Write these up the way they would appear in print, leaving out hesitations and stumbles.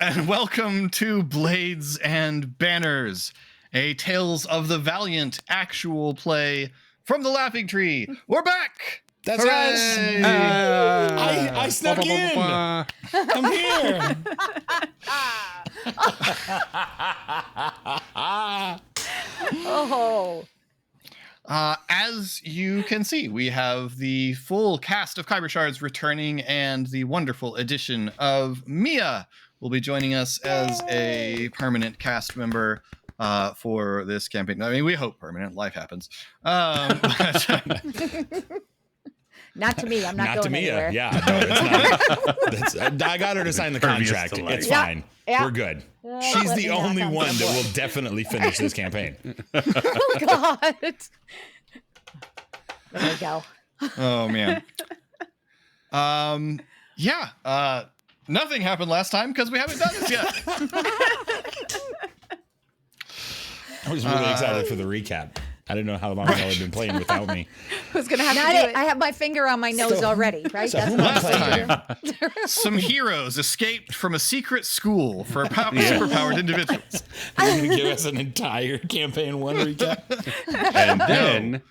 and welcome to Blades and Banners, a Tales of the Valiant actual play from the Laughing Tree. We're back! That's Hooray! us! I snuck in! I'm here! Oh. As you can see, we have the full cast of Kyber Shards returning, and the wonderful addition of Mia will be joining us as a permanent cast member for this campaign. I mean, we hope permanent. Life happens. Not to me. I'm not going anywhere. Yeah, no, it's not. I got her to sign the contract. It's fine. Yeah. We're good. She's the only one that will definitely finish this campaign. Oh, God. There we go. Oh, man. Nothing happened last time because we haven't done this yet. I was really excited for the recap. I didn't know how long y'all had been playing without me. Who's going to have to do it? I have my finger on my nose already, right? So That's Last time, some heroes escaped from a secret school for superpowered individuals. You're going to give us an entire campaign one recap? And then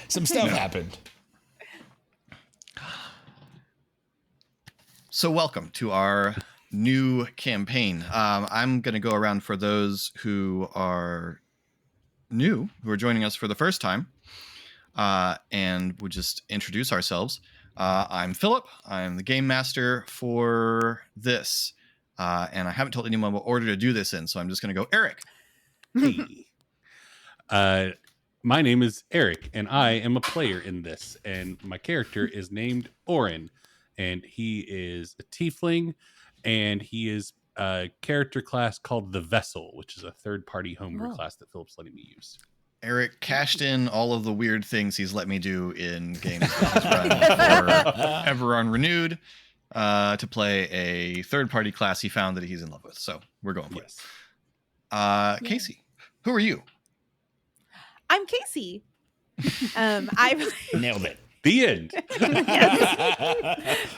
Some stuff happened. So welcome to our new campaign. I'm going to go around for those who are new, who are joining us for the first time, and we'll just introduce ourselves. I'm Philip. I'm the game master for this, and I haven't told anyone what order to do this in, so I'm just going to go Eric. hey. My name is Eric, and I am a player in this, and my character is named Orin, and he is a tiefling, and he is a character class called the Vessel, which is a third-party homebrew class that Philip's letting me use. Eric cashed in all of the weird things he's let me do in games that he's run for Eberron Renewed to play a third-party class he found that he's in love with. So we're going for it. Casey, who are you? I'm Casey. I Nailed it. The end.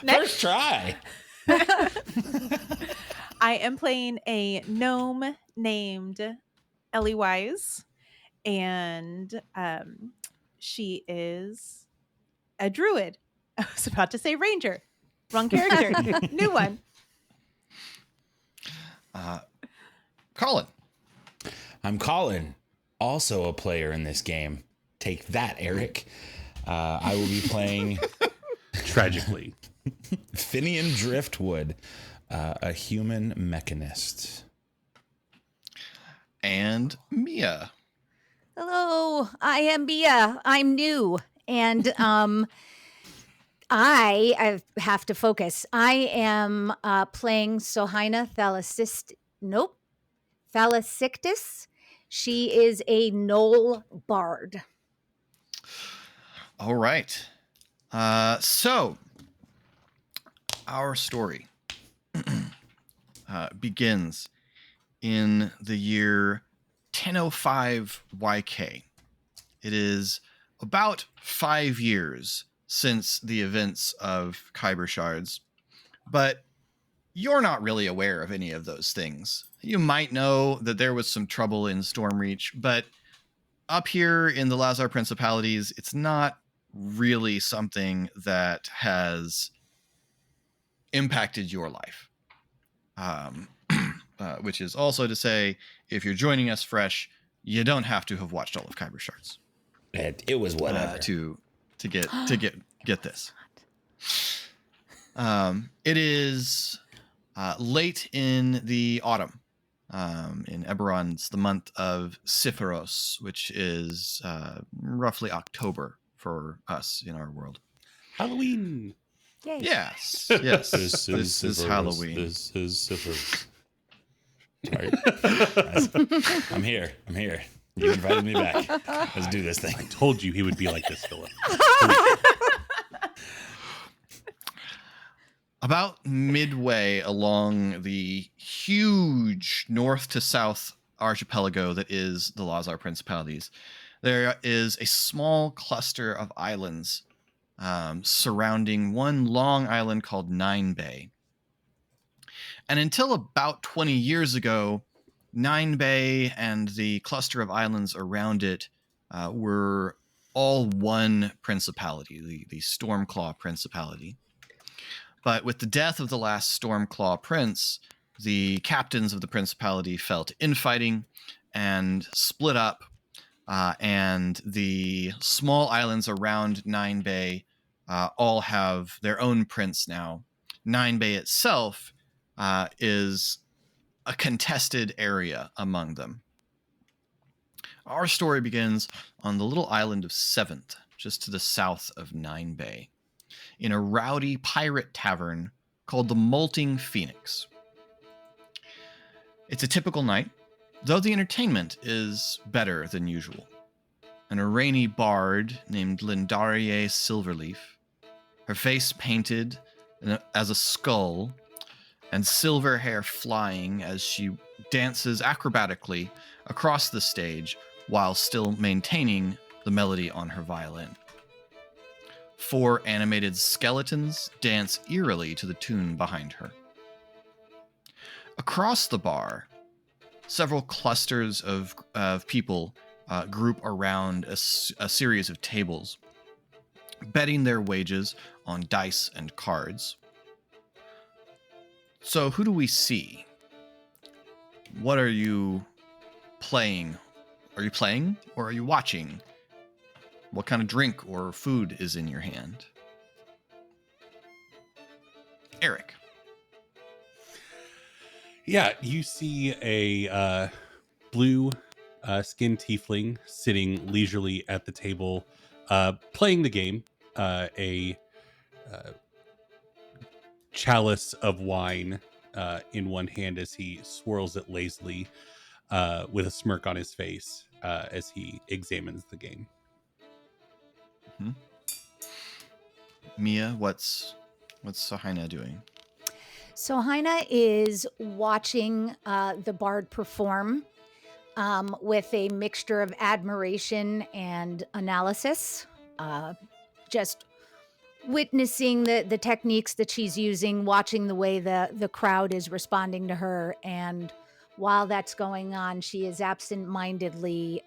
First try. I am playing a gnome named Ellie Wise, and she is a druid. I was about to say ranger. Wrong character. New one. Colin. I'm Colin, also a player in this game. Take that, Eric. I will be playing Tragically. Finian Driftwood, a human mechanist. And Mia. Hello, I am Mia. I'm new, and I have to focus. I am playing Sohina Thalasictus. She is a Knoll bard. All right. So our story begins in the year 1005 YK. It is about 5 years since the events of Kyber Shards, but you're not really aware of any of those things. You might know that there was some trouble in Stormreach, but up here in the Lazar Principalities, it's not really something that has impacted your life. Which is also to say, if you're joining us fresh, you don't have to have watched all of Kyber Shards. It was whatever. To get this. It is late in the autumn. In Eberron, it's the month of Siphoros, which is roughly October for us in our world. Halloween. Yay. Yes. This is Halloween. This is Siphoros. Sorry. I'm here. You invited me back. Let's do this thing. I told you he would be like this, Philip. About midway along the huge north to south archipelago that is the Lazar Principalities, there is a small cluster of islands surrounding one long island called Nine Bay. And until about 20 years ago, Nine Bay and the cluster of islands around it were all one principality, the Stormclaw Principality. But with the death of the last Stormclaw Prince, the captains of the principality felt infighting and split up, and the small islands around Nine Bay all have their own prince now. Nine Bay itself is a contested area among them. Our story begins on the little island of Seventh, just to the south of Nine Bay, in a rowdy pirate tavern called the Molting Phoenix. It's a typical night, though the entertainment is better than usual. An Irani bard named Lindarie Silverleaf, her face painted as a skull and silver hair flying as she dances acrobatically across the stage while still maintaining the melody on her violin. 4 animated skeletons dance eerily to the tune behind her. Across the bar, several clusters of people group around a series of tables, betting their wages on dice and cards. So who do we see? What are you playing? Are you playing or are you watching? What kind of drink or food is in your hand? Eric. Yeah, you see a blue skinned tiefling sitting leisurely at the table, playing the game. A chalice of wine in one hand as he swirls it lazily, with a smirk on his face as he examines the game. Mm-hmm. Mia, what's Sohaina doing? Sohaina is watching the bard perform with a mixture of admiration and analysis, just witnessing the techniques that she's using, watching the way the crowd is responding to her. And while that's going on, she is absent-mindedly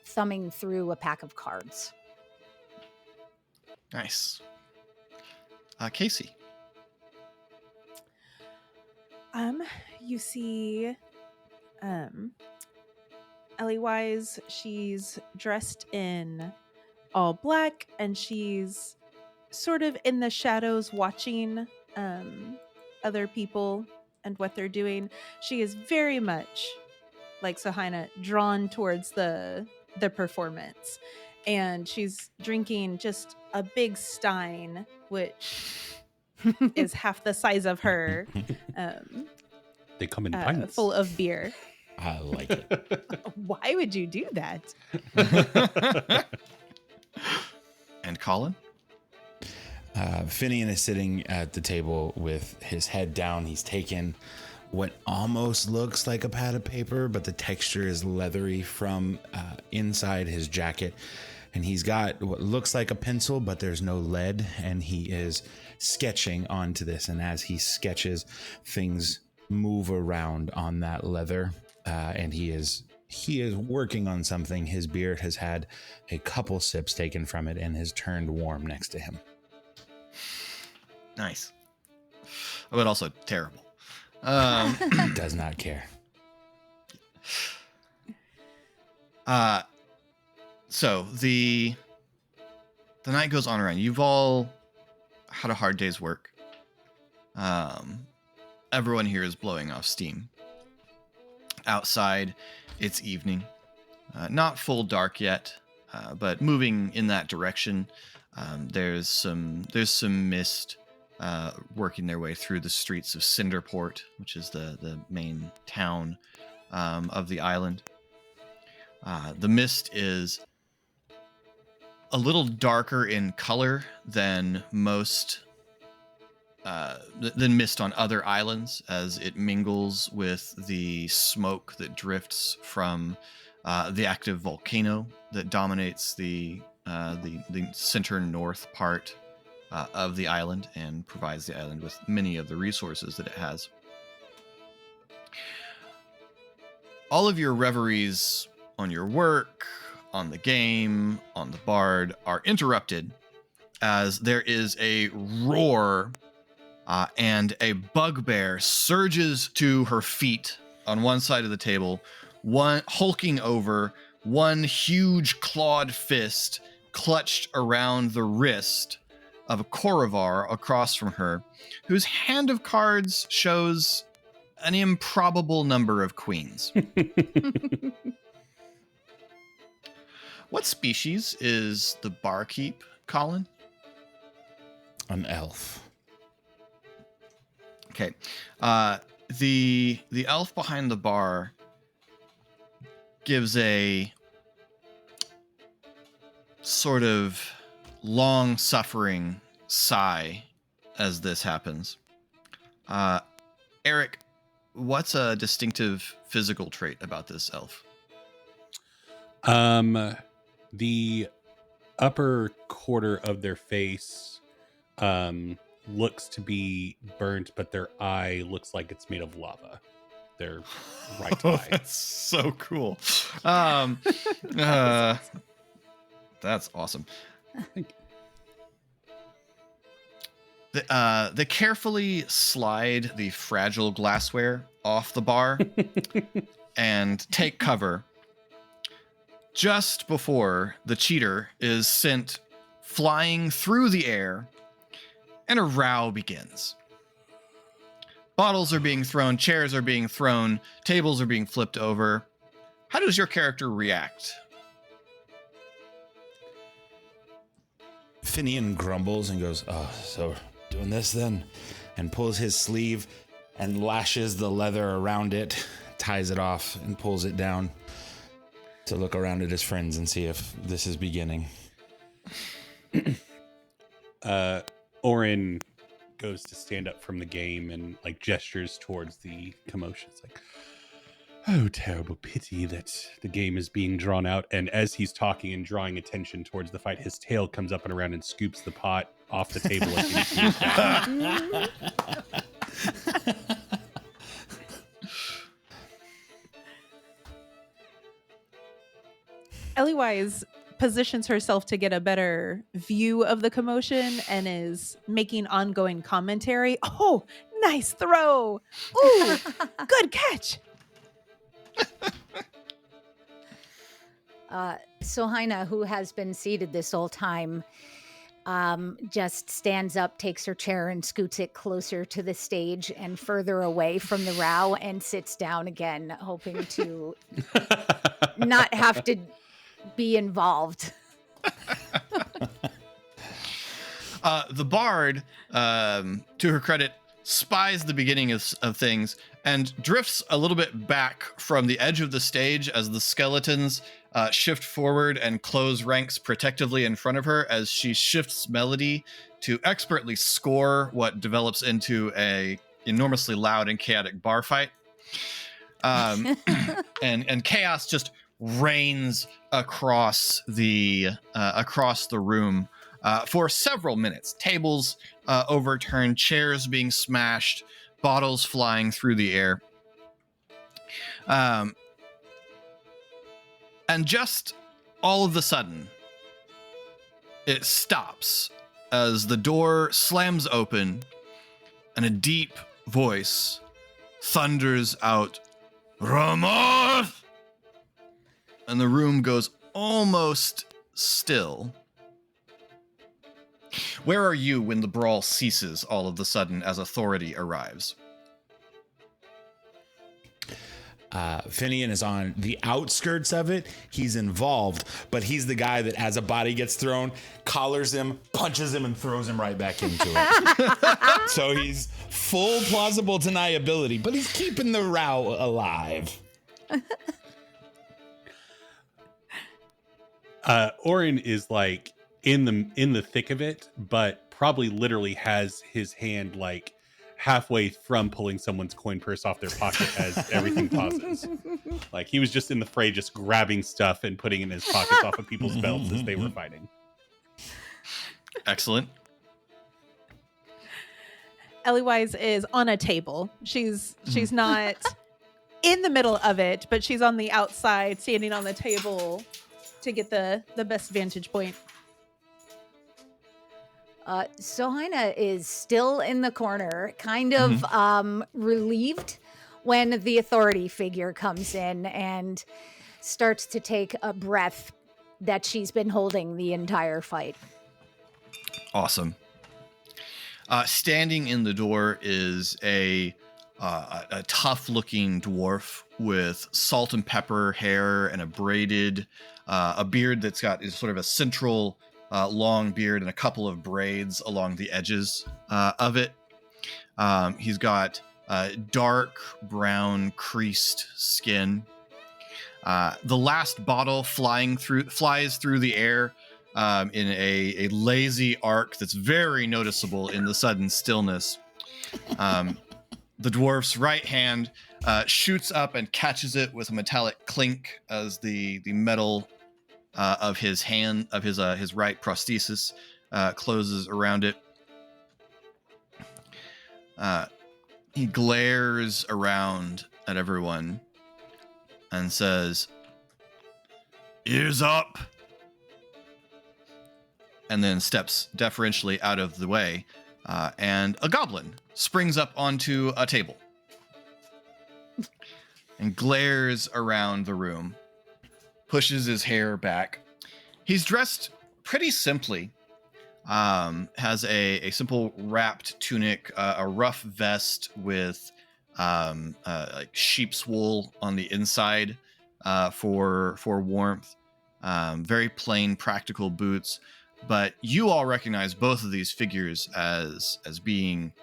thumbing through a pack of cards. Nice. Casey. You see, Ellie Wise, she's dressed in all black and she's sort of in the shadows watching other people and what they're doing. She is very much like Sohaina, drawn towards the performance, and she's drinking just a big stein, which is half the size of her. They come in pints. Full of beer. I like it. Why would you do that? And Colin? Finian is sitting at the table with his head down. He's taken what almost looks like a pad of paper, but the texture is leathery from inside his jacket. And he's got what looks like a pencil, but there's no lead. And he is sketching onto this. And as he sketches, things move around on that leather. And he is working on something. His beard has had a couple sips taken from it and has turned warm next to him. Nice. But also terrible. Does not care. So the night goes on around. You've all had a hard day's work. Everyone here is blowing off steam. Outside, it's evening. Not full dark yet, but moving in that direction. There's some mist working their way through the streets of Cinderport, which is the main town of the island. The mist is a little darker in color than most than mist on other islands, as it mingles with the smoke that drifts from the active volcano that dominates the center north part of the island and provides the island with many of the resources that it has. all of your reveries on your work, on the game, on the bard are interrupted as there is a roar and a bugbear surges to her feet on one side of the table, one hulking over, one huge clawed fist clutched around the wrist of a Korovar across from her, whose hand of cards shows an improbable number of queens. What species is the barkeep, Colin? An elf. Okay. The elf behind the bar gives a sort of long-suffering sigh as this happens. Eric, what's a distinctive physical trait about this elf? The upper quarter of their face looks to be burnt, but their eye looks like it's made of lava. Their right eye. That's so cool. That's awesome. They carefully slide the fragile glassware off the bar and take cover just before the cheater is sent flying through the air and a row begins. Bottles are being thrown, chairs are being thrown, tables are being flipped over. How does your character react? Finian grumbles and goes, "Oh, so doing this then?" And pulls his sleeve and lashes the leather around it, ties it off, and pulls it down to look around at his friends and see if this is beginning. Orin goes to stand up from the game and like gestures towards the commotion. It's like, oh, terrible pity that the game is being drawn out. And as he's talking and drawing attention towards the fight, his tail comes up and around and scoops the pot off the table. Ellywise positions herself to get a better view of the commotion and is making ongoing commentary. Oh, nice throw. Ooh, good catch. Sohaina, who has been seated this whole time, just stands up, takes her chair and scoots it closer to the stage and further away from the row and sits down again, hoping to not have to be involved. The bard, to her credit, spies the beginning of things and drifts a little bit back from the edge of the stage as the skeletons shift forward and close ranks protectively in front of her as she shifts melody to expertly score what develops into a enormously loud and chaotic bar fight. And chaos just reigns across the room for several minutes. Tables overturned, chairs being smashed, bottles flying through the air. And just all of a sudden, it stops as the door slams open and a deep voice thunders out, "Ramoth!" And the room goes almost still. Where are you when the brawl ceases all of a sudden as authority arrives? Finian is on the outskirts of it. He's involved, but he's the guy that as a body gets thrown, collars him, punches him, and throws him right back into it. So he's full plausible deniability, but he's keeping the row alive. Orin is like in the thick of it, but probably literally has his hand like halfway from pulling someone's coin purse off their pocket as everything pauses. Like he was just in the fray, just grabbing stuff and putting it in his pockets off of people's belts as they were fighting. Excellent. Ellywise is on a table. She's not in the middle of it, but she's on the outside, standing on the table to get the best vantage point. Sohina is still in the corner, kind of relieved when the authority figure comes in and starts to take a breath that she's been holding the entire fight. Awesome. Standing in the door is a tough-looking dwarf with salt and pepper hair and a beard that's got is sort of a central long beard and a couple of braids along the edges of it. He's got dark brown creased skin. The last bottle flies through the air in a lazy arc that's very noticeable in the sudden stillness. The dwarf's right hand shoots up and catches it with a metallic clink as the metal of his right prosthesis closes around it. He glares around at everyone and says, "Ears up," and then steps deferentially out of the way, and a goblin springs up onto a table and glares around the room, pushes his hair back. He's dressed pretty simply. Has a simple wrapped tunic, a rough vest with like sheep's wool on the inside for warmth. Very plain, practical boots. But you all recognize both of these figures as being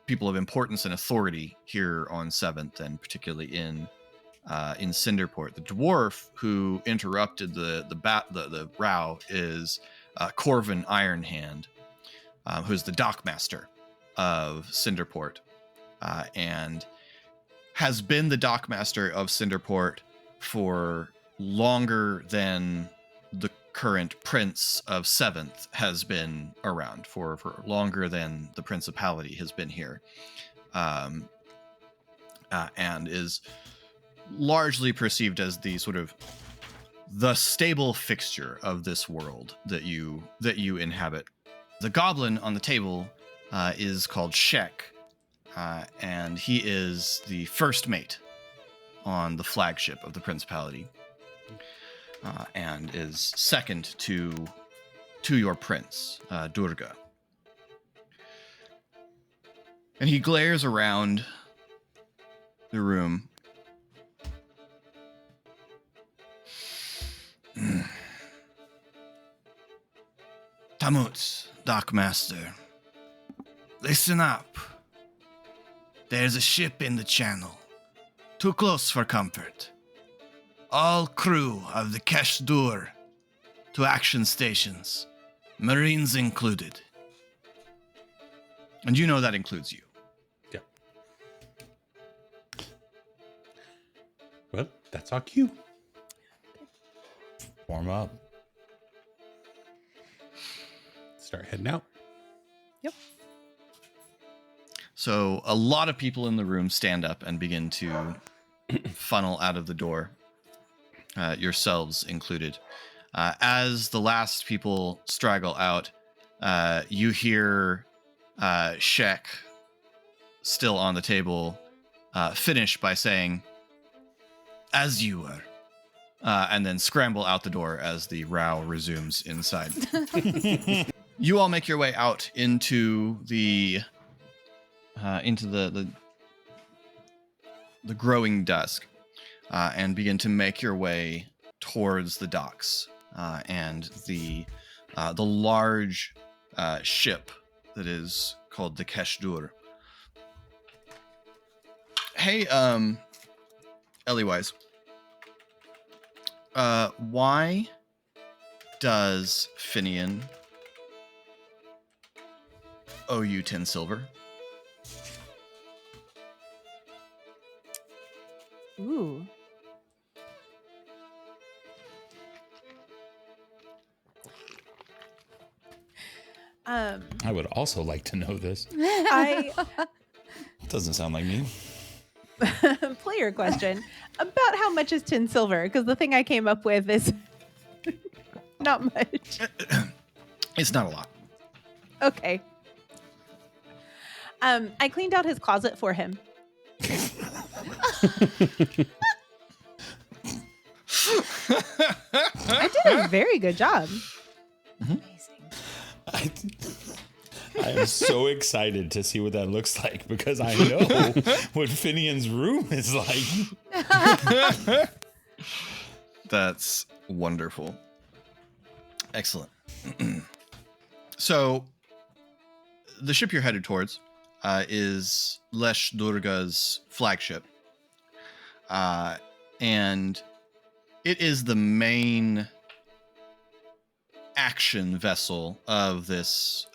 people of importance and authority here on 7th, and particularly in Cinderport. The dwarf who interrupted the row is Corvin Ironhand, who's the dockmaster of Cinderport, and has been the dockmaster of Cinderport for longer than the current prince of 7th has been around, for longer than the principality has been here, and is largely perceived as the sort of the stable fixture of this world that you inhabit. The goblin on the table is called Shek, and he is the first mate on the flagship of the principality, and is second to your prince, Durga. And he glares around the room. Tamuts, Dockmaster, listen up. There's a ship in the channel, too close for comfort. All crew of the Kesh-Dur to action stations, Marines included. And you know that includes you. Yeah. Well, that's our cue. Warm up. Start heading out. Yep. So a lot of people in the room stand up and begin to funnel out of the door, yourselves included. As the last people straggle out, you hear Shek, still on the table, finish by saying, "As you were," and then scramble out the door as the row resumes inside. You all make your way out into the growing dusk, and begin to make your way towards the docks and the large ship that is called the Kesh-Dur. Hey, Eliwise, why does Finian owe you 10 silver? Ooh. I would also like to know this. I Doesn't sound like me. Player question. About how much is 10 silver? Because the thing I came up with is not much. It's not a lot. Okay. I cleaned out his closet for him. I did a very good job. Amazing. I am so excited to see what that looks like because I know what Finian's room is like. That's wonderful. Excellent. So, the ship you're headed towards is Lesh Durga's flagship. And it is the main action vessel of this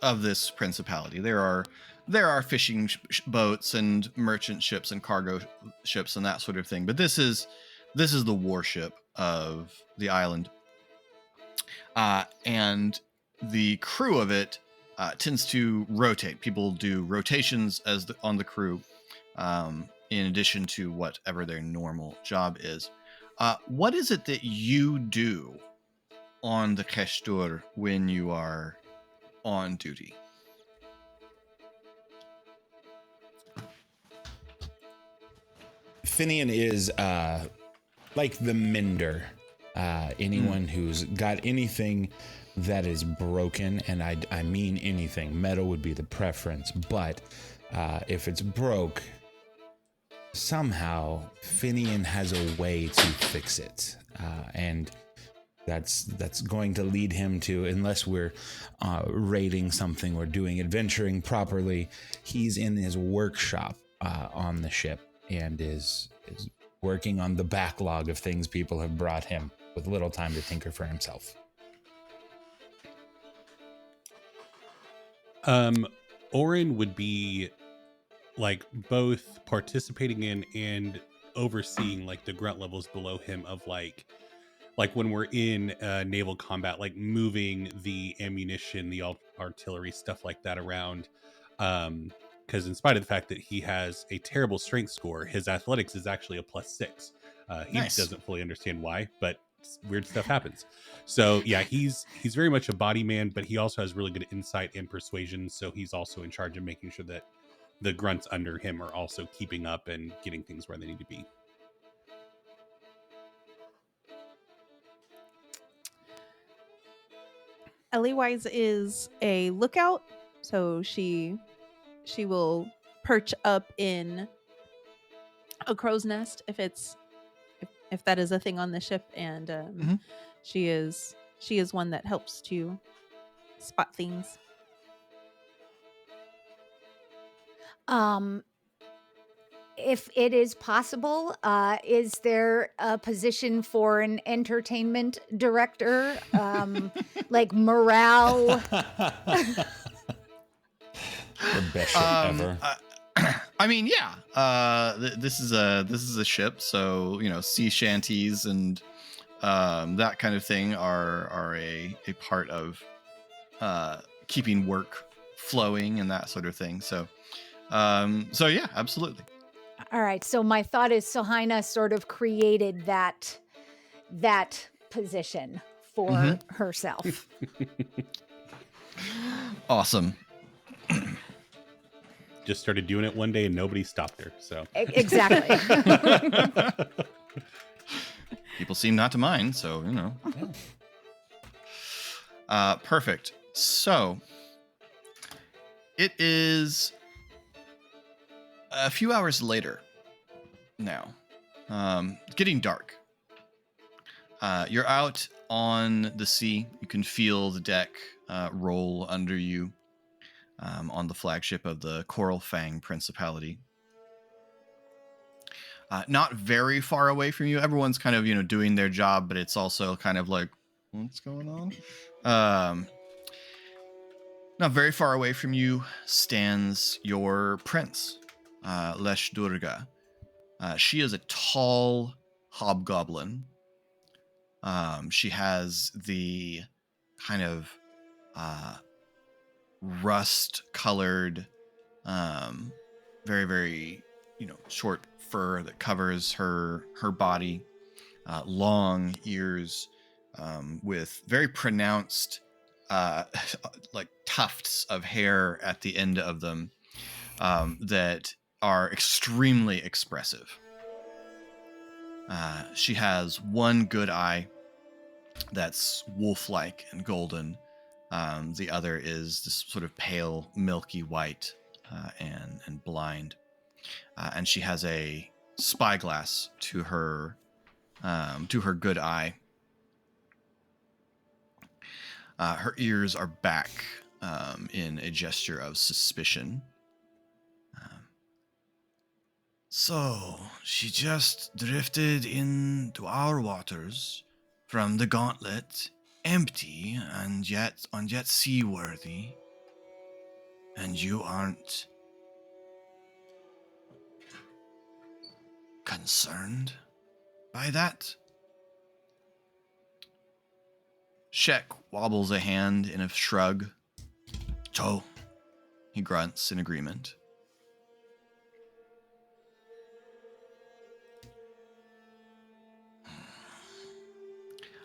principality. There are fishing boats and merchant ships and cargo ships and that sort of thing, but this is the warship of the island, and the crew of it tends to rotate. People do rotations on the crew, in addition to whatever their normal job is. What is it that you do on the Keshtur when you are on duty? Finian is like the mender. Anyone who's got anything that is broken, and I mean anything. Metal would be the preference, but if it's broke, somehow Finian has a way to fix it, and that's going to lead him to, unless we're raiding something or doing adventuring properly, he's in his workshop on the ship and is working on the backlog of things people have brought him with little time to tinker for himself. Oren would be like both participating in and overseeing like the grunt levels below him of like when we're in naval combat, like moving the ammunition, the artillery, stuff like that around. Because in spite of the fact that he has a terrible strength score, his athletics is actually a +6. He Nice. doesn't fully understand why, but weird stuff happens. So yeah, he's very much a body man, but he also has really good insight and persuasion. So he's also in charge of making sure that the grunts under him are also keeping up and getting things where they need to be. Ellie Wise is a lookout, so she will perch up in a crow's nest if that is a thing on the ship, and she is one that helps to spot things. If it is possible, is there a position for an entertainment director, like morale? The best ship ever. I mean, yeah. This is a ship, so sea shanties and that kind of thing are a part of keeping work flowing and that sort of thing. So yeah, absolutely. All right. So my thought is Sohaina sort of created that position for herself. Awesome. Just started doing it one day and nobody stopped her. So Exactly. People seem not to mind, so perfect. So it is a few hours later now. It's getting dark. You're out on the sea. You can feel the deck roll under you on the flagship of the Coral Fang Principality. Not very far away from you. Everyone's kind of, doing their job, but it's also kind of like, what's going on? Not very far away from you stands your prince, Lesh Durga. She is a tall hobgoblin. She has the kind of rust-colored, very, very short fur that covers her body, long ears, with very pronounced like tufts of hair at the end of them, that are extremely expressive. She has one good eye that's wolf-like and golden. The other is this sort of pale, milky white, and blind. And she has a spyglass to her good eye. Her ears are back, in a gesture of suspicion. So she just drifted into our waters from the gauntlet, empty and yet seaworthy. And you aren't concerned by that? Shek wobbles a hand in a shrug. "So," he grunts in agreement.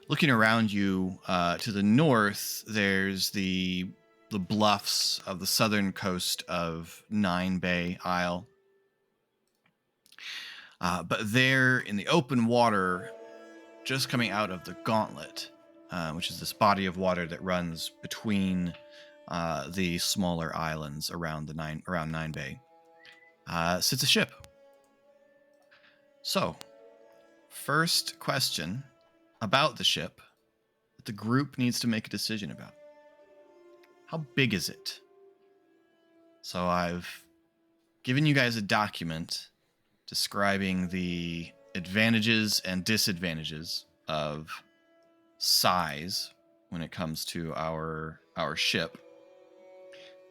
Looking around you, to the north, there's the bluffs of the southern coast of Nine Bay Isle. But there in the open water, just coming out of the gauntlet, which is this body of water that runs between the smaller islands around Nine Bay, sits a ship. So, first question about the ship that the group needs to make a decision about. How big is it? So I've given you guys a document describing the advantages and disadvantages of size when it comes to our ship.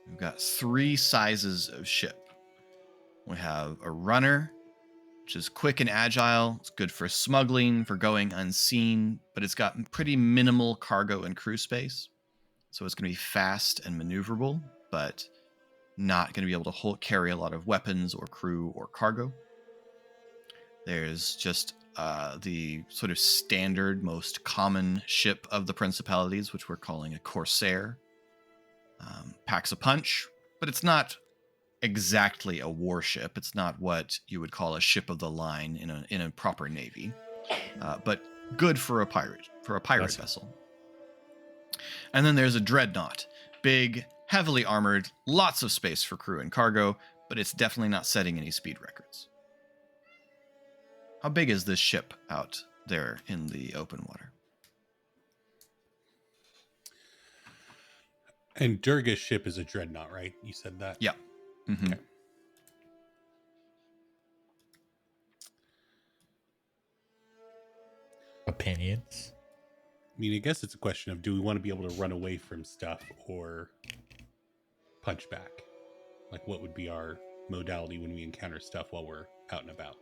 We've got 3 sizes of ship. We have a runner, which is quick and agile. It's good for smuggling, for going unseen, but it's got pretty minimal cargo and crew space. So it's going to be fast and maneuverable, but not going to be able to carry a lot of weapons or crew or cargo. There's just the sort of standard, most common ship of the Principalities, which we're calling a Corsair. Packs a punch, but it's not exactly a warship. It's not what you would call a ship of the line in a proper navy, but good for a pirate vessel. And then there's a dreadnought, big, heavily armored, lots of space for crew and cargo, but it's definitely not setting any speed records. How big is this ship out there in the open water? And Durga's ship is a dreadnought, right? You said that? Yeah. Mm-hmm. Okay. Opinions? I mean, I guess it's a question of, do we want to be able to run away from stuff or punch back? Like, what would be our modality when we encounter stuff while we're out and about?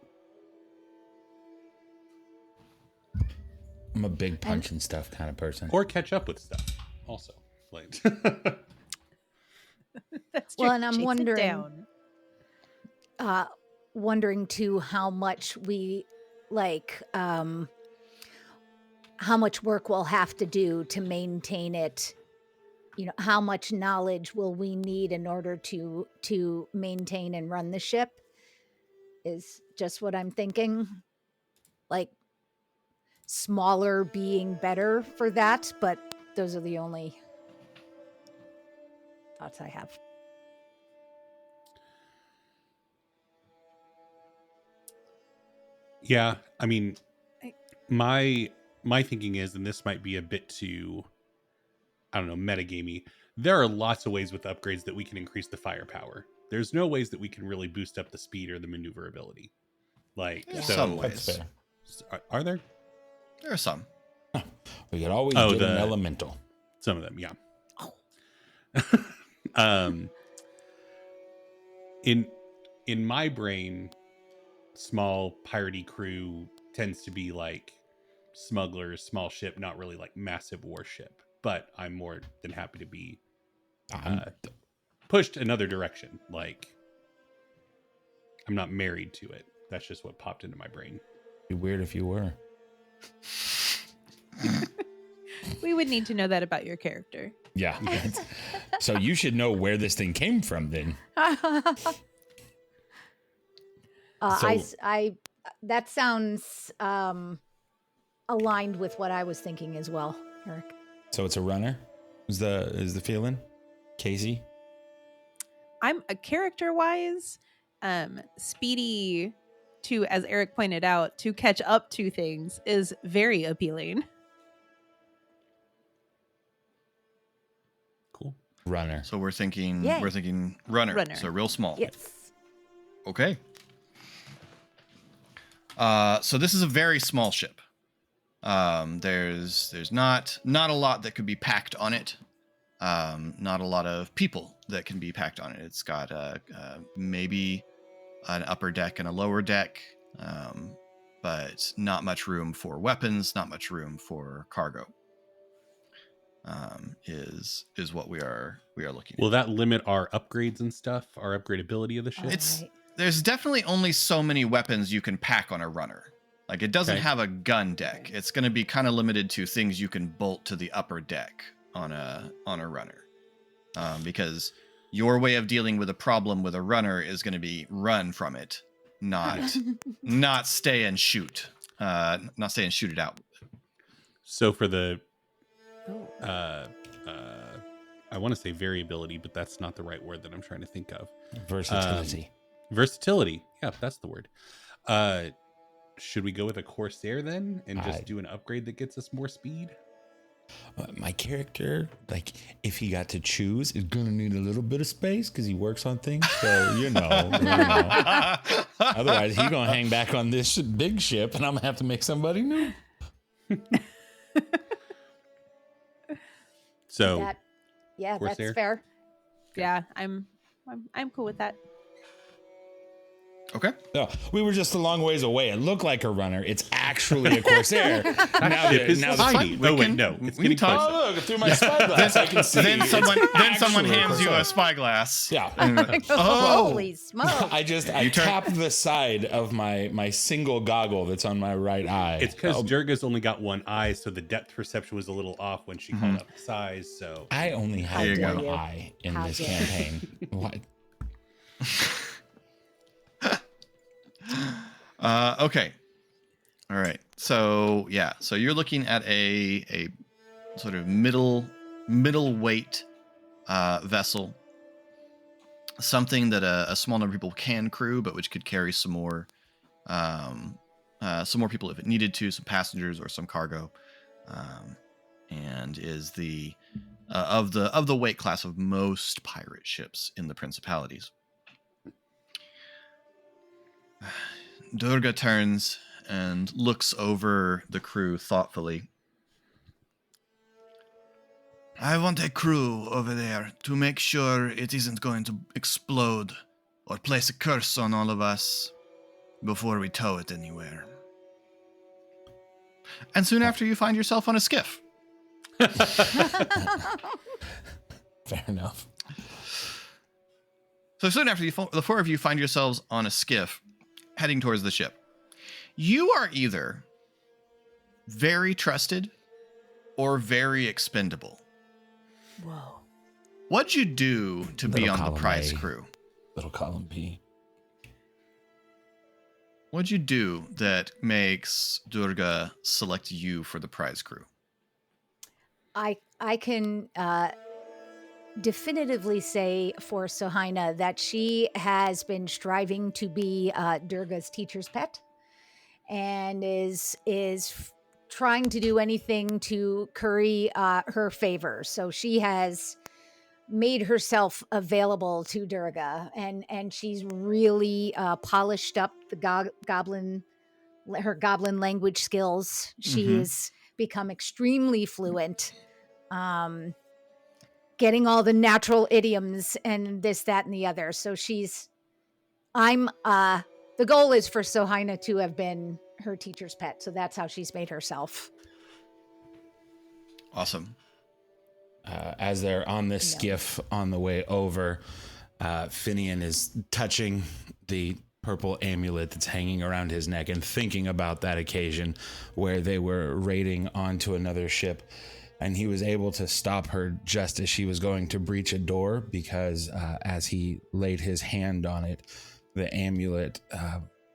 I'm a big punch and stuff kind of person. Or catch up with stuff, also. Like, That's Well, true. and I'm Chase it wondering- down. Wondering too how much we how much work we'll have to do to maintain it. How much knowledge will we need in order to maintain and run the ship is just what I'm thinking. Like, smaller being better for that, but those are the only thoughts I have. yeah, I mean, my thinking is, and this might be a bit too, I don't know, metagamey. There are lots of ways with upgrades that we can increase the firepower. There's no ways that we can really boost up the speed or the maneuverability. Like, Yeah, so some That's ways. fair. Are there There are some. We could always Oh, get an the- elemental. some of them? Yeah. In my brain, small piratey crew tends to be like smugglers, small ship, not really like massive warship. But I'm more than happy to be I'm- pushed another direction. Like, I'm not married to it. That's just what popped into my brain. It'd be weird if you were. We would need to know that about your character. Yeah. So you should know where this thing came from then. That sounds aligned with what I was thinking as well, Eric. So it's a runner? Is the feeling? Casey? I'm a character-wise, Speedy, to, as Eric pointed out, to catch up to things is very appealing. Cool. Runner. So we're thinking Yay. runner. Runner. So real small. Yes. Okay. So this is a very small ship. There's not a lot that could be packed on it. Not a lot of people that can be packed on it. It's got maybe an upper deck and a lower deck, but not much room for weapons, not much room for cargo. Is what we are looking Will at. that limit our upgrades and stuff, our upgradability of the ship? It's there's definitely only so many weapons you can pack on a runner. Like, it doesn't Okay. have a gun deck. It's going to be kind of limited to things you can bolt to the upper deck on a runner, because your way of dealing with a problem with a runner is going to be run from it, not stay and shoot, it out. So for the Oh. I want to say variability, but that's not the right word that I'm trying to think of. Versatility. Versatility. Yeah, that's the word. Should we go with a Corsair then and just do an upgrade that gets us more speed? My character, like, if he got to choose, is going to need a little bit of space because he works on things. So, you know. Otherwise, he's going to hang back on this big ship and I'm going to have to make somebody new. So, Corsair? That's fair. Yeah, I'm cool with that. Okay. No, we were just a long ways away. It looked like a runner. It's actually a Corsair. now ship is now tiny. we Oh, wait, can- no. It's we getting can talk- closer. Oh, look, through my spyglass, I can see. Then It's someone actually hands you Corsair. a spyglass. Yeah. Oh. Holy smoke. I You turn- tap the side of my single goggle that's on my right eye. It's because Durga's only got one eye, so the depth perception was a little off when she called up the size. So I only have There you one go. eye in How this dare campaign. What? Okay. All right. So yeah. So you're looking at a sort of middleweight vessel, something that a small number of people can crew, but which could carry some more people if it needed to, some passengers or some cargo, and is the of the weight class of most pirate ships in the principalities. Durga turns and looks over the crew thoughtfully. I want a crew over there to make sure it isn't going to explode or place a curse on all of us before we tow it anywhere. And soon after, you find yourself on a skiff. Fair enough. So soon after, the four of you find yourselves on a skiff heading towards the ship. You are either very trusted or very expendable. Whoa. What'd you do to be Little on the column prize A. crew? Little column B. What'd you do that makes Durga select you for the prize crew? I can definitively say for Sohaina that she has been striving to be Durga's teacher's pet and is trying to do anything to curry her favor. So she has made herself available to Durga, and she's really polished up the goblin language skills. She has become extremely fluent, getting all the natural idioms and this, that, and the other. So the goal is for Sohaina to have been her teacher's pet. So that's how she's made herself. Awesome. As they're on this skiff on the way over, Finian is touching the purple amulet that's hanging around his neck and thinking about that occasion where they were raiding onto another ship. And he was able to stop her just as she was going to breach a door because as he laid his hand on it, the amulet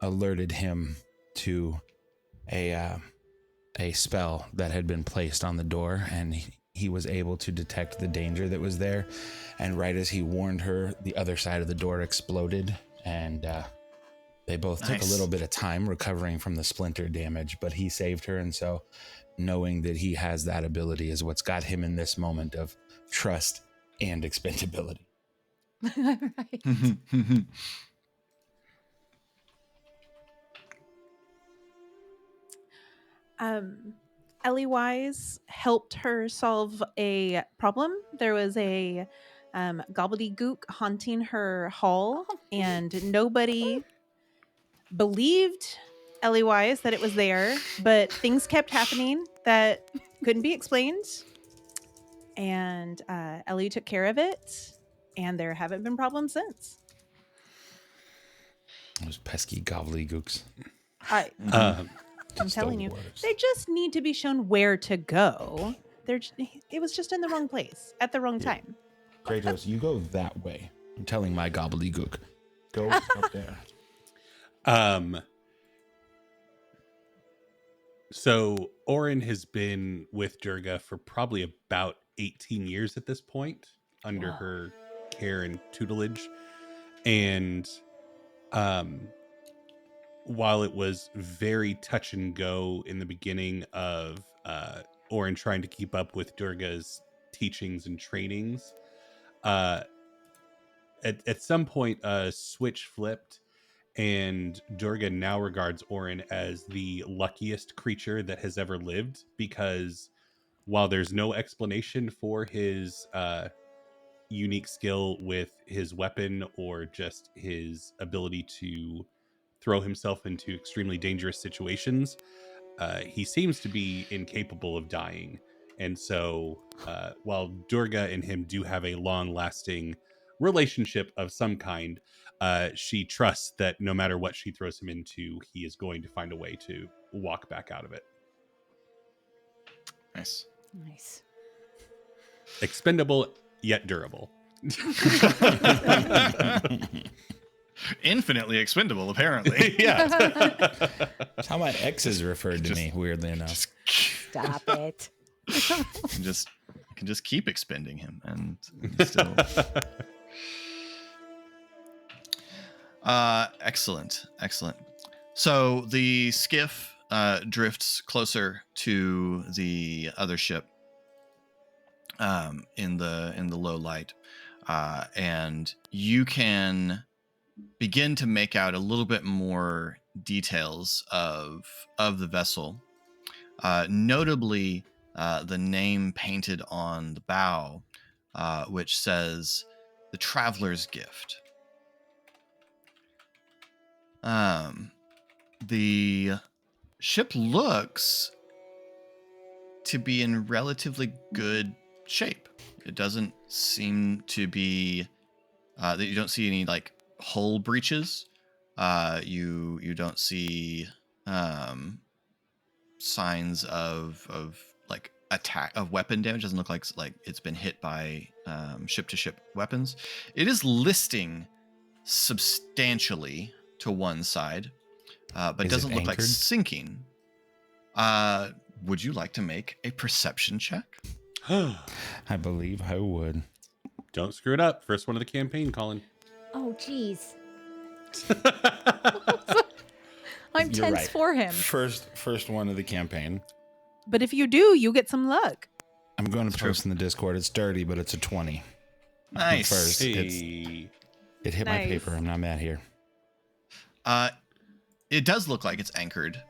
alerted him to a spell that had been placed on the door, and he was able to detect the danger that was there. And right as he warned her, the other side of the door exploded, and they both took a little bit of time recovering from the splinter damage, but he saved her. And so knowing that he has that ability is what's got him in this moment of trust and expendability. Right. Ellie Wise helped her solve a problem. There was a gobbledygook haunting her hall, and nobody believed Ellie Wise that it was there, but things kept happening that couldn't be explained. And Ellie took care of it, and there haven't been problems since. Those pesky gobbledygooks. I'm telling you, they just need to be shown where to go. It was just in the wrong place at the wrong time. Kratos, you go that way. I'm telling my gobbledygook. Go up there. So Orin has been with Durga for probably about 18 years at this point, under her care and tutelage. And while it was very touch and go in the beginning of Orin trying to keep up with Durga's teachings and trainings, at some point a switch flipped, and Durga now regards Orin as the luckiest creature that has ever lived, because while there's no explanation for his unique skill with his weapon or just his ability to throw himself into extremely dangerous situations, he seems to be incapable of dying. And so while Durga and him do have a long-lasting relationship of some kind, she trusts that no matter what she throws him into, he is going to find a way to walk back out of it. Nice. Expendable, yet durable. Infinitely expendable, apparently. Yeah. That's how my exes referred to me, weirdly enough. Stop it. can just keep expending him and still. Excellent. So the skiff drifts closer to the other ship in the low light, and you can begin to make out a little bit more details of the vessel, notably the name painted on the bow, which says the Traveler's Gift. The ship looks to be in relatively good shape. It doesn't seem to be that you don't see any like hull breaches. You don't see signs of like attack of weapon damage. Doesn't look like it's been hit by ship to ship weapons. It is listing substantially to one side, but it doesn't look like sinking. Would you like to make a perception check? I believe I would. Don't screw it up. First one of the campaign, Colin. Oh, geez. I'm You're tense right. for him. First one of the campaign. But if you do, you get some luck. I'm going to post in the Discord. It's dirty, but it's a 20. Nice. First, Hey. it hit my Nice. paper. I'm not mad here. It does look like it's anchored,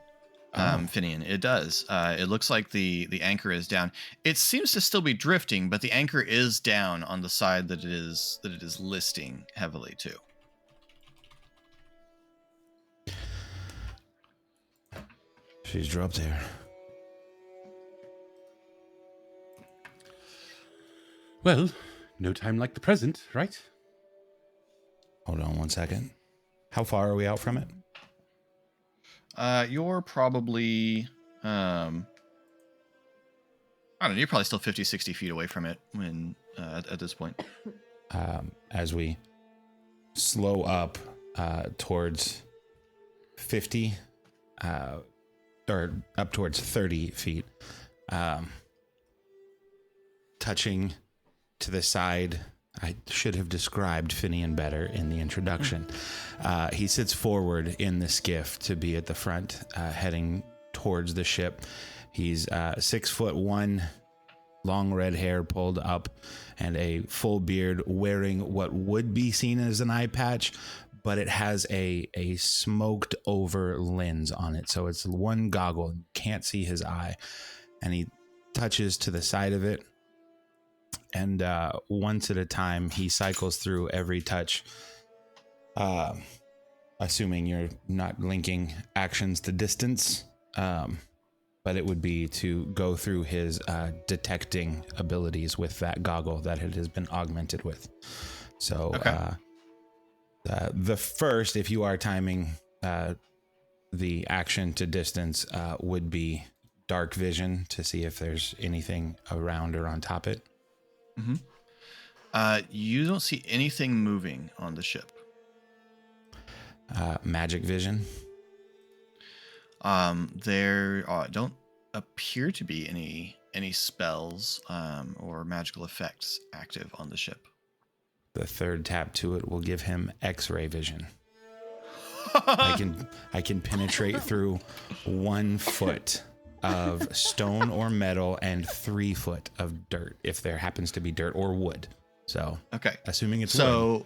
Finian. It does. It looks like the anchor is down. It seems to still be drifting, but the anchor is down on the side that it is listing heavily too. She's dropped there. Well, no time like the present, right? Hold on one second. How far are we out from it? You're probably, I don't know, you're probably still 50, 60 feet away from it when at this point. As we slow up towards 50, or up towards 30 feet, touching to the side. I should have described Finian better in the introduction. He sits forward in the skiff to be at the front, heading towards the ship. He's 6'1", long red hair pulled up, and a full beard, wearing what would be seen as an eye patch, but it has a smoked over lens on it. So it's one goggle, you can't see his eye. And he touches to the side of it. And once at a time, he cycles through every touch, assuming you're not linking actions to distance. But it would be to go through his detecting abilities with that goggle that it has been augmented with. So Okay. the first, if you are timing the action to distance, would be dark vision to see if there's anything around or on top it. Mm-hmm. You don't see anything moving on the ship. Magic vision. There don't appear to be any spells or magical effects active on the ship. The third tap to it will give him X-ray vision. I can penetrate through 1 foot of stone or metal and 3 foot of dirt, if there happens to be dirt or wood. So, Okay. assuming it's wood.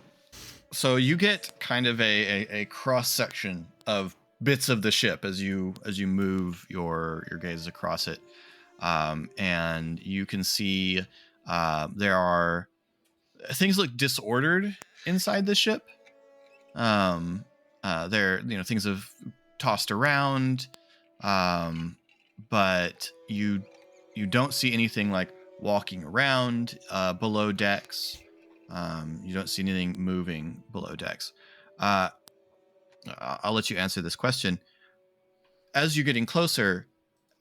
So you get kind of a cross section of bits of the ship as you move your gaze across it, and you can see there are things look disordered inside the ship. Things have tossed around, but you don't see anything like walking around below decks. You don't see anything moving below decks. I'll let you answer this question. As you're getting closer,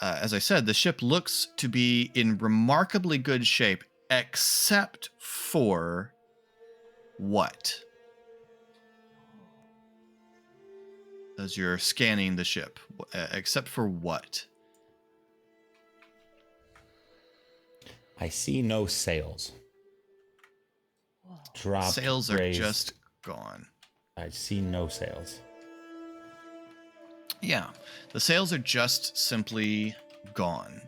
as I said, the ship looks to be in remarkably good shape, except for what? As you're scanning the ship, except for what? I see no sails. Dropped, Sails are raised. just gone. I see no sails. Yeah, the sails are just simply gone.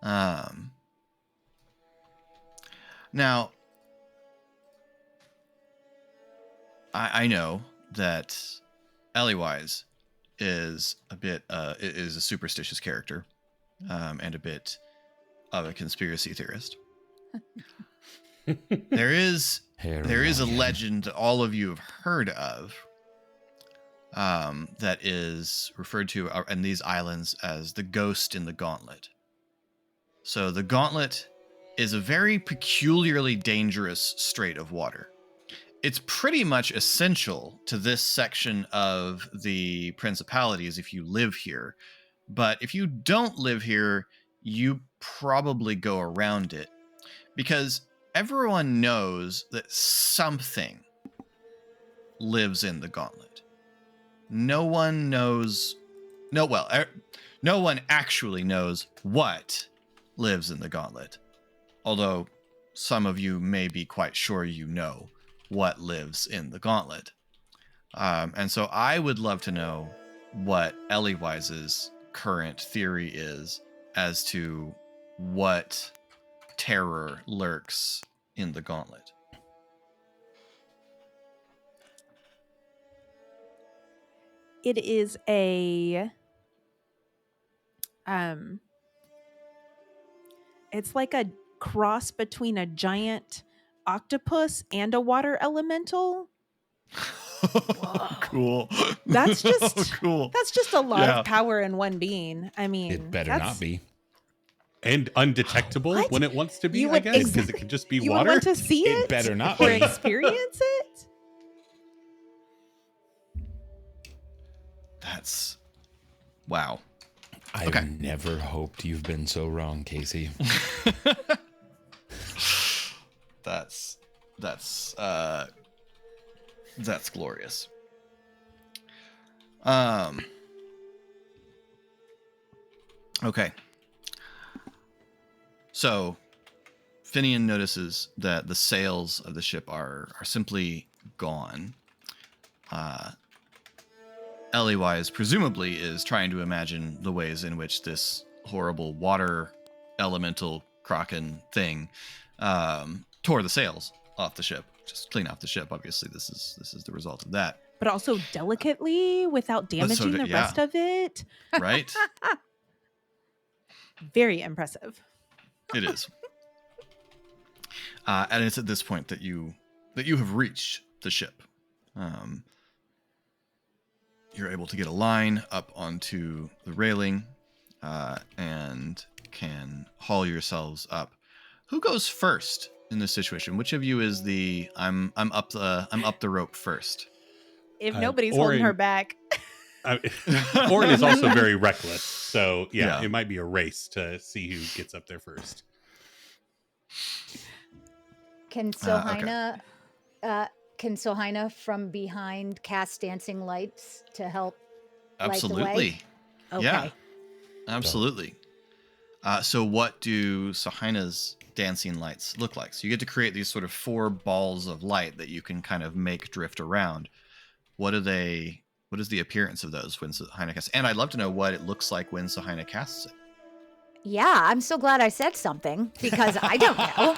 Now, I know that Ellywise is a superstitious character, and a bit of a conspiracy theorist. There is a legend that all of you have heard of, that is referred to in these islands as the ghost in the gauntlet. So the gauntlet is a very peculiarly dangerous strait of water. It's pretty much essential to this section of the principalities if you live here. But if you don't live here, you probably go around it, because everyone knows that something lives in the gauntlet. No one actually knows what lives in the gauntlet. Although some of you may be quite sure you know what lives in the gauntlet. And so I would love to know what Ellywise's current theory is as to what terror lurks in the gauntlet. It is it's like a cross between a giant octopus and a water elemental. Cool. That's just cool. That's just a lot Yeah. of power in one being. I mean, It better not be. And undetectable What? when it wants to be, You I would guess, because exact- it could just be You water. would want to see It it better not or be. experience it. That's wow. I've never hoped you've been so wrong, Casey. That's glorious. Okay. So Finian notices that the sails of the ship are simply gone. Ellie-wise presumably is trying to imagine the ways in which this horrible water elemental kraken thing tore the sails off the ship. Just clean off the ship. Obviously, this is the result of that. But also delicately without damaging the rest of it. Right? Very impressive. It is. And it's at this point that you have reached the ship. You're able to get a line up onto the railing and can haul yourselves up. Who goes first in this situation? Which of you is the I'm up the rope first? If nobody's holding her back. Orin is also very reckless, so yeah, Yeah. it might be a race to see who gets up there first. Can Sohaina from behind cast dancing lights to help light the way? Absolutely. Okay. Yeah. Absolutely. So what do Sohaina's dancing lights look like? So you get to create these sort of 4 balls of light that you can kind of make drift around. What is the appearance of those when Sohaina casts? And I'd love to know what it looks like when Sohaina casts it. Yeah, I'm so glad I said something because I don't know.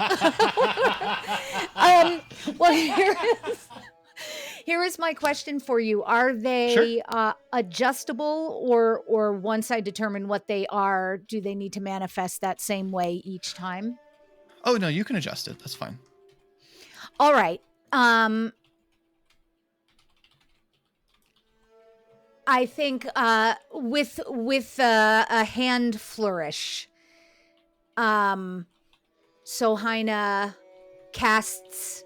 Well, here is my question for you. Are they adjustable or once I determine what they are, do they need to manifest that same way each time? Oh, no, you can adjust it. That's fine. All right. I think with a hand flourish, Sohaina casts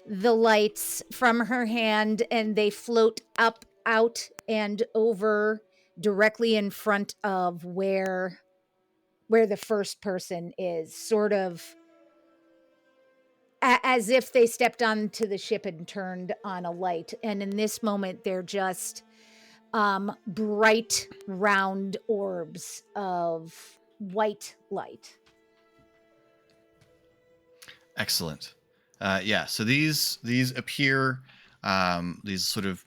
the lights from her hand, and they float up, out, and over directly in front of where the first person is, sort of as if they stepped onto the ship and turned on a light. And in this moment, they're just bright, round orbs of white light. Excellent. Yeah, so these appear, these sort of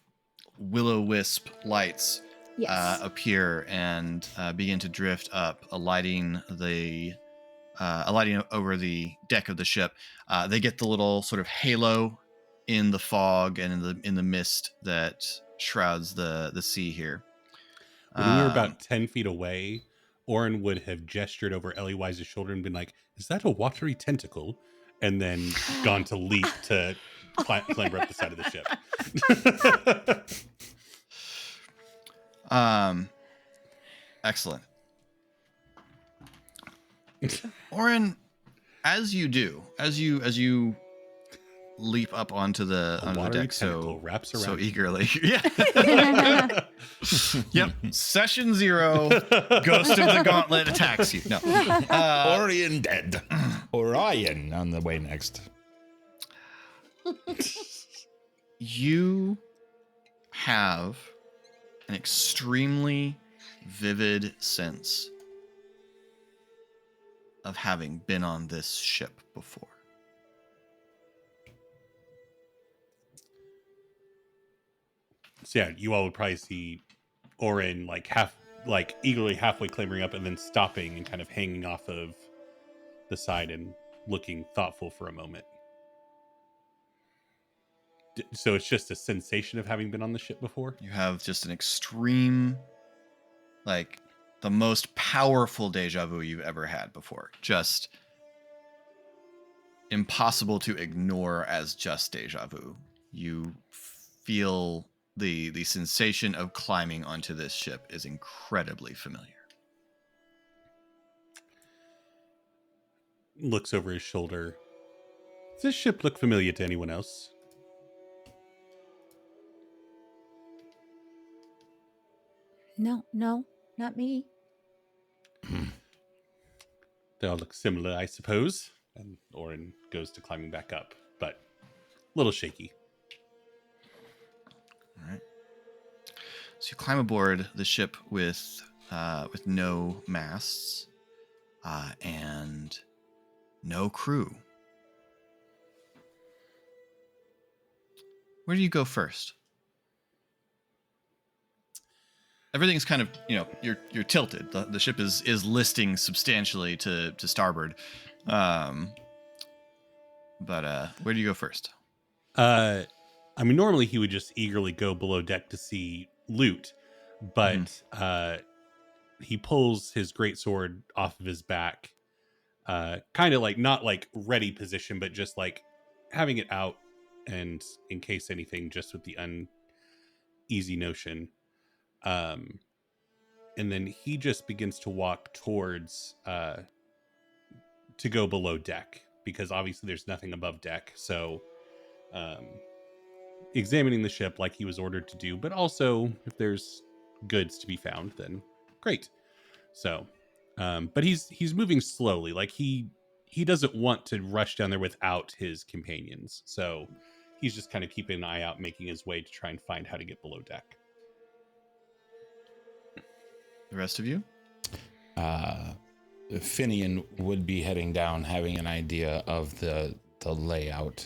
will-o-wisp lights Yes. appear and begin to drift up, alighting over the deck of the ship. They get the little sort of halo in the fog and in the mist that shrouds the sea here. When we were about 10 feet away, Orin would have gestured over Ellie Wise's shoulder and been like, "Is that a watery tentacle?" And then gone to leap to clamber up the side of the ship. Excellent. Orin, as you leap up onto the deck so wraps around so eagerly. Yeah. Yep. Session 0, Ghost of the Gauntlet attacks you. No. Orion dead. Orion on the way next. You have an extremely vivid sense of having been on this ship before. So yeah, you all would probably see Orin eagerly halfway clambering up and then stopping and kind of hanging off of the side and looking thoughtful for a moment. So it's just a sensation of having been on the ship before? You have just an extreme, like, the most powerful deja vu you've ever had before. Just impossible to ignore as just deja vu. You feel the sensation of climbing onto this ship is incredibly familiar. Looks over his shoulder. Does this ship look familiar to anyone else? No, not me. They all look similar, I suppose. And Orin goes to climbing back up, but a little shaky. All right. So you climb aboard the ship with no masts and no crew. Where do you go first? Everything's kind of, you're tilted. The ship is listing substantially to starboard. But where do you go first? Normally he would just eagerly go below deck to see loot, but he pulls his greatsword off of his back, kind of like not like ready position, but just like having it out, and in case anything, just with the uneasy notion. And then he just begins to walk towards to go below deck, because obviously there's nothing above deck. So examining the ship like he was ordered to do, but also if there's goods to be found, then great. So but he's moving slowly, like he doesn't want to rush down there without his companions. So he's just kind of keeping an eye out, making his way to try and find how to get below deck. The rest of you? Finian would be heading down, having an idea of the layout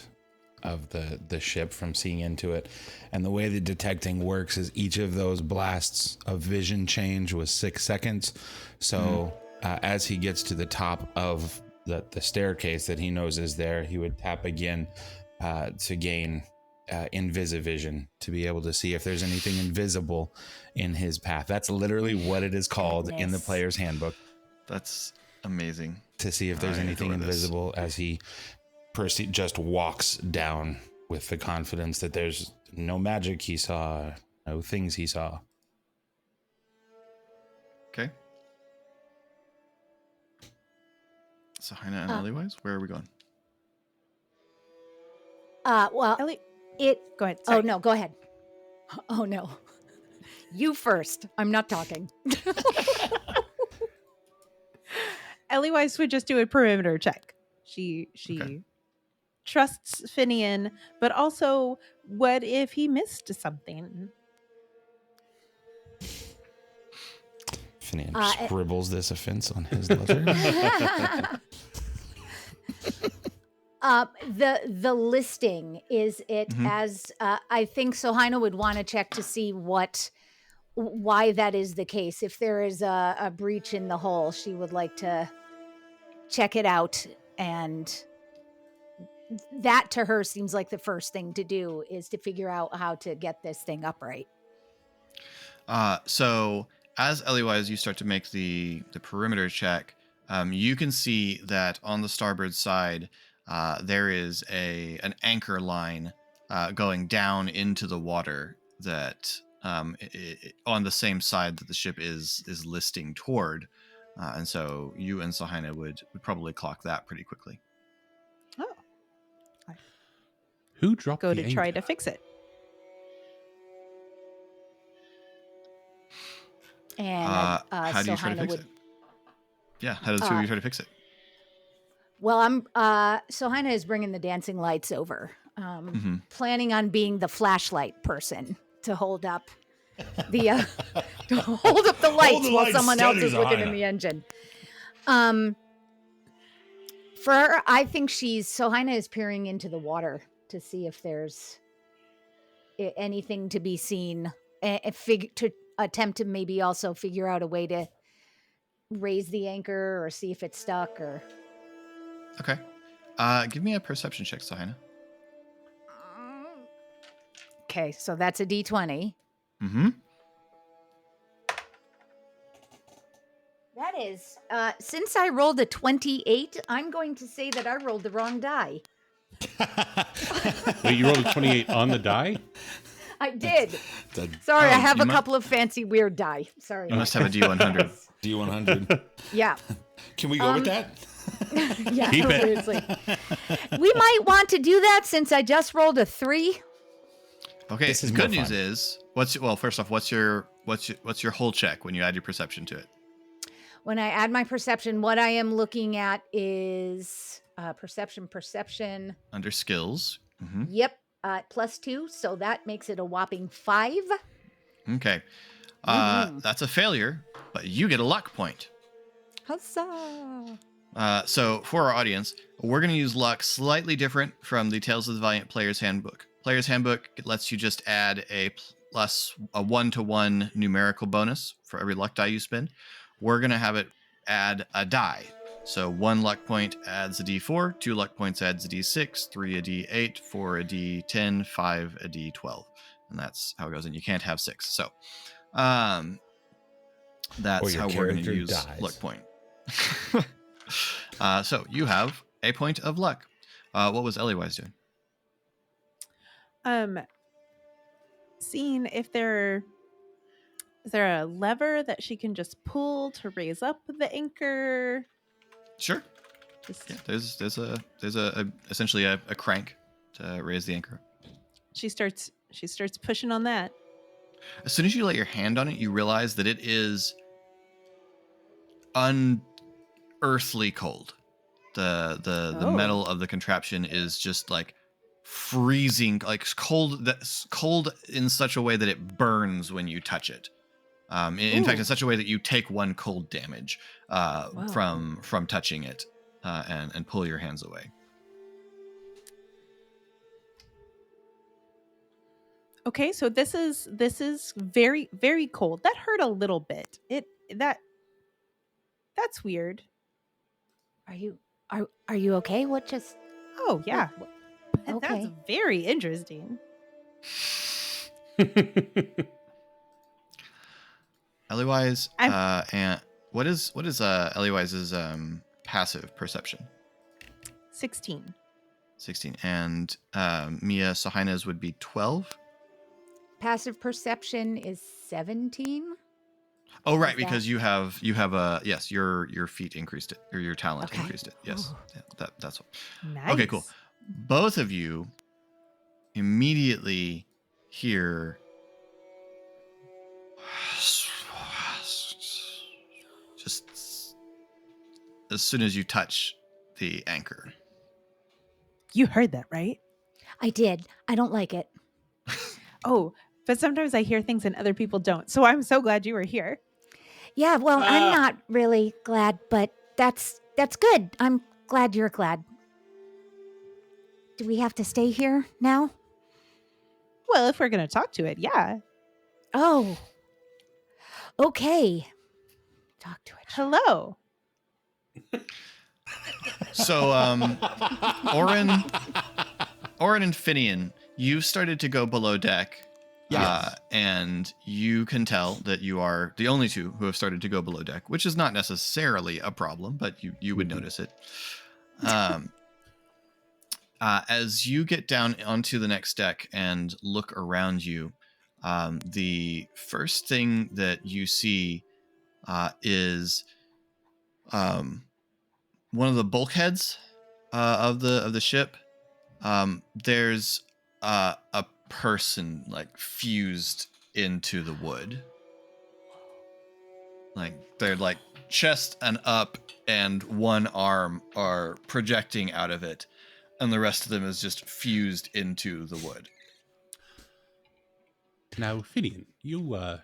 of the ship from seeing into it. And the way the detecting works is each of those blasts of vision change was 6 seconds. So as he gets to the top of the staircase that he knows is there, he would tap again to gain invisivision, to be able to see if there's anything invisible in his path. That's literally what it is called in the player's handbook. That's amazing. To see if there's anything invisible as he just walks down with the confidence that there's no magic he saw, no things he saw. Okay. So Haina and Eliwise, where are we going? Well, Ellie, it. go ahead. Oh Sorry. no, go ahead. Oh no, you first. I'm not talking. Ellie Weiss would just do a perimeter check. She Okay. trusts Finian, but also, what if he missed something? Finian scribbles this offense on his letter. The listing, is it as I think Sohina would want to check to see why that is the case. If there is a breach in the hull, she would like to check it out, and that to her seems like the first thing to do is to figure out how to get this thing upright. So as Eliwise, you start to make the perimeter check, you can see that on the starboard side, there is an anchor line going down into the water that on the same side that the ship is listing toward. And so you and Sohina would probably clock that pretty quickly. Oh, Who dropped go the to try anchor? to fix it. And how do you try to Sohina fix would. it? Yeah, how does two of you try to fix it? Well, Sohina is bringing the dancing lights over, planning on being the flashlight person to hold up the lights while someone else is looking in the engine. For her, I think Sohina is peering into the water to see if there's anything to be seen, to attempt to maybe also figure out a way to raise the anchor or see if it's stuck or. Okay. Give me a perception check, Sohina. Okay, so that's a D20. Mm-hmm. That is, since I rolled a 28, I'm going to say that I rolled the wrong die. Wait, you rolled a 28 on the die? I did. Sorry, I have you a couple of fancy weird die. Sorry. You must have a D100. D100. Yeah. Can we go with that? Yeah, Keep it. seriously. We might want to do that since I just rolled a 3. Okay. This is The good more news fun. is, first off, what's your whole check when you add your perception to it? When I add my perception, what I am looking at is perception. Under skills. Mm-hmm. Yep, +2, so that makes it a whopping 5. Okay. Mhm. That's a failure, but you get a luck point. Huzzah! So for our audience, we're going to use luck slightly different from the Tales of the Valiant Player's Handbook. Player's Handbook lets you just add a 1-to-1 numerical bonus for every luck die you spend. We're going to have it add a die. So 1 luck point adds a d4, 2 luck points adds a d6, 3 a d8, 4 a d10, 5 a d12. And that's how it goes. And you can't have 6. So that's your how we're going to character use dies. luck point. So you have a point of luck. What was Eliwise doing? Seeing if is there a lever that she can just pull to raise up the anchor? Sure. Just, Yeah, there's essentially a crank to raise the anchor. she starts pushing on that. As soon as you lay your hand on it, you realize that it is unearthly cold. The metal of the contraption is just like freezing, like cold. That's cold in such a way that it burns when you touch it. In fact, in such a way that you take 1 cold damage from touching it and pull your hands away. Okay, so this is very, very cold. That hurt a little bit. That's weird. Are you okay? What just? Oh yeah, Okay. that's very interesting. Eliwise, and what is Eliwise's passive perception? 16. 16. And Mia Sohina's would be 12. Passive perception is 17. Oh, right, Is because that- you have a yes, your feat increased it, or your talent Okay. increased it. Yes, Ooh. yeah, that's what. Nice. Okay, cool. Both of you immediately hear just as soon as you touch the anchor. You heard that, right? I did. I don't like it. Oh, but sometimes I hear things and other people don't. So I'm so glad you were here. Yeah, well, I'm not really glad, but that's good. I'm glad you're glad. Do we have to stay here now? Well, if we're going to talk to it, yeah. Oh. Okay. Talk to it. Hello. So, Orin and Finian, you've started to go below deck. Yes. And you can tell that you are the only two who have started to go below deck, which is not necessarily a problem, but you would notice it. As you get down onto the next deck and look around you, the first thing that you see is one of the bulkheads of the ship. There's a person like fused into the wood. Like they're like chest and up and one arm are projecting out of it, and the rest of them is just fused into the wood. Now, Finian, you're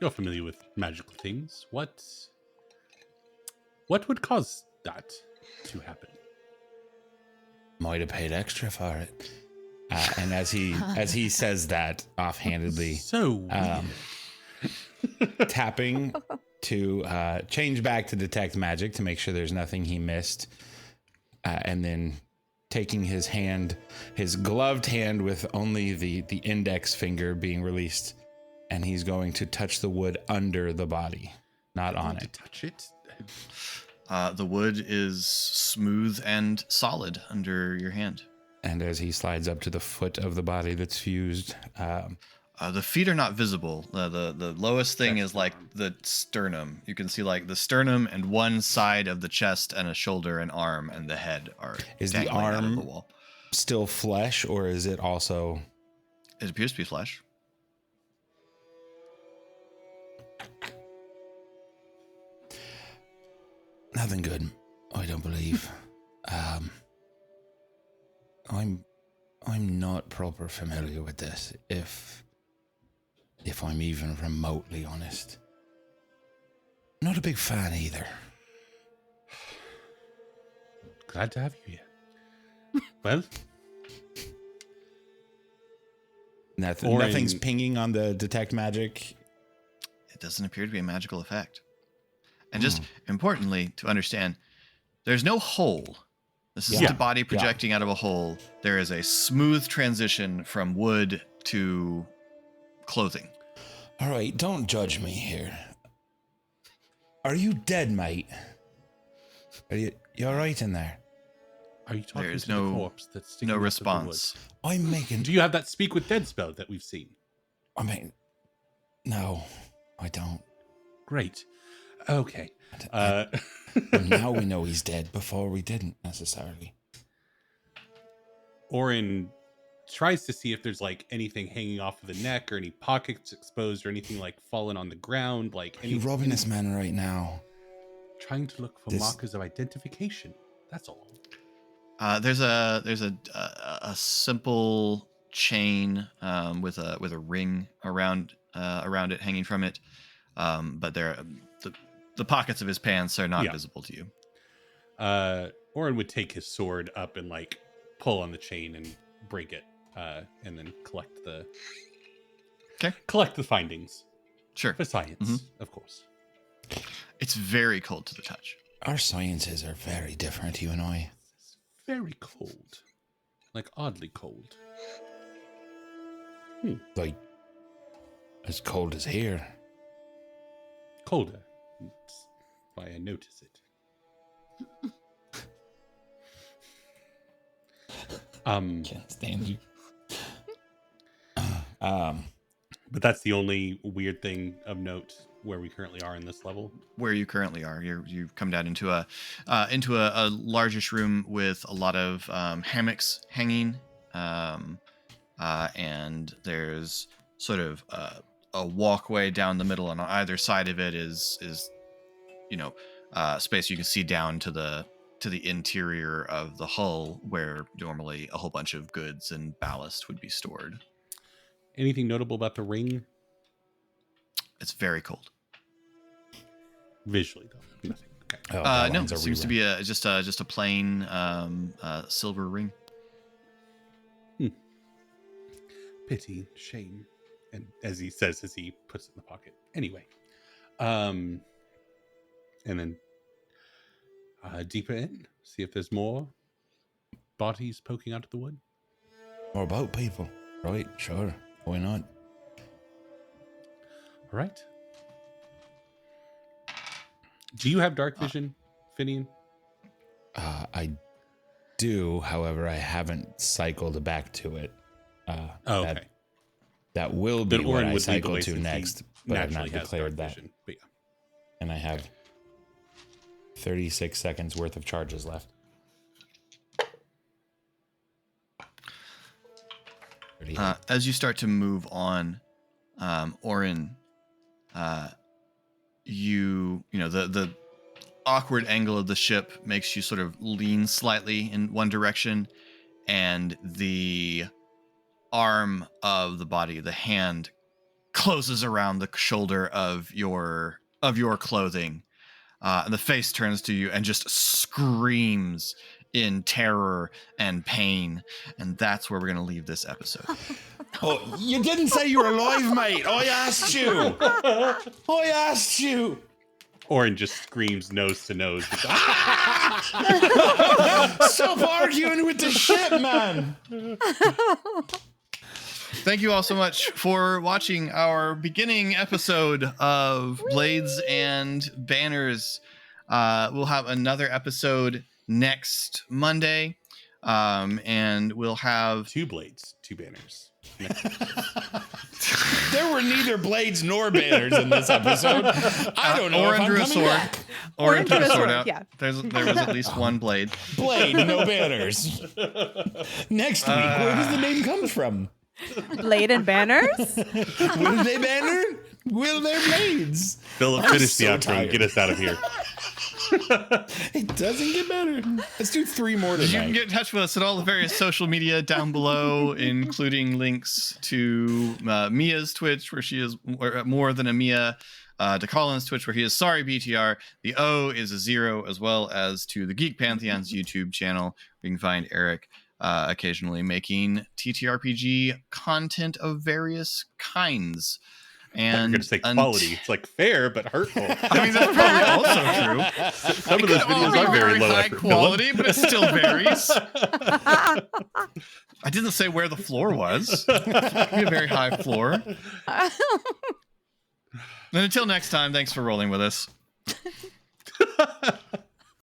familiar with magical things. What would cause that to happen? Might have paid extra for it. And as he says that offhandedly, So tapping to change back to detect magic to make sure there's nothing he missed, and then taking his hand, his gloved hand with only the index finger being released, and he's going to touch the wood under the body, not on to it. touch it. The wood is smooth and solid under your hand. And as he slides up to the foot of the body that's fused, The feet are not visible. The lowest thing is like the sternum. You can see like the sternum and one side of the chest and a shoulder and arm, and the head are Is the dangling out of arm- the wall. still flesh, or is it also? It appears to be flesh. Nothing good, I don't believe. I'm not proper familiar with this, if I'm even remotely honest. Not a big fan either. Glad to have you here. Well, Nothing's pinging on the detect magic. It doesn't appear to be a magical effect. And just importantly to understand, there's no hole. This is the body projecting out of a hole. There is a smooth transition from wood to clothing. All right, don't judge me here. Are you dead, mate? Are you all right in there? Are you talking There's to the corpse that's sticking no out of the response. wood? I'm making... Do you have that speak with dead spell that we've seen? I mean, no, I don't. Great. Okay. Well, now we know he's dead. Before we didn't necessarily. Orin tries to see if there's like anything hanging off of the neck or any pockets exposed or anything like fallen on the ground. Like Are you robbing this man right now? Trying to look for markers of identification. That's all. There's a simple chain with a ring around it, hanging from it. But the pockets of his pants are not visible to you. Orin would take his sword up and like pull on the chain and break it, and then collect the findings. Sure. For science, of course. It's very cold to the touch. Our sciences are very different, you and I. It's very cold. Like oddly cold. Like, as cold as here. Colder. That's why I notice it. Can't stand you. But that's the only weird thing of note where we currently are in this level. Where you currently are, you've come down into a largish room with a lot of hammocks hanging, and there's sort of a walkway down the middle, and on either side of it is space you can see down to the interior of the hull, where normally a whole bunch of goods and ballast would be stored. Anything notable about the ring? It's very cold. Visually, though, nothing. Okay. No, it seems to be just a plain silver ring. Pity, shame, and as he says, as he puts it in the pocket. Anyway, and then deeper in, see if there's more bodies poking out of the wood. More boat people, right? Sure, why not? All right. Do you have dark vision, Finian? I do, however, I haven't cycled back to it. Okay. That will be what I cycle away to next, but I've not declared that. Vision, but yeah. And I have 36 seconds worth of charges left. As you start to move on, Orin, the awkward angle of the ship makes you sort of lean slightly in one direction, and the arm of the body, the hand, closes around the shoulder of your clothing, and the face turns to you and just screams in terror and pain, and that's where we're going to leave this episode. Oh, you didn't say you were alive, mate. I asked you. Orin just screams nose to nose. Stop arguing with the ship, man. Thank you all so much for watching our beginning episode of Blades and Banners. We'll have another episode next Monday, and we'll have 2 blades, 2 banners. There were neither blades nor banners in this episode. I don't know. Or if under I'm a coming sword. back. Or into a sword. Yeah. There was at least one blade. Blade, no banners. Next week, where does the name come from? Blade and banners? Will they banner? Will their blades? Philip, I'm finish so the outro tired. and get us out of here. It doesn't get better. Let's do 3 more You tonight. can get in touch with us at all the various social media down below, including links to Mia's Twitch, where she is more than a Mia, to Colin's Twitch, where he is Sorry BTR. The O is a 0, as well as to the Geek Pantheon's YouTube channel. You can find Eric occasionally making TTRPG content of various kinds. You're And going to say quality. It's like fair, but hurtful. I mean, that's probably also true. Some of those videos are very low high effort, quality, but it still varies. I didn't say where the floor was. It could be a very high floor. And until next time, thanks for rolling with us. Philip.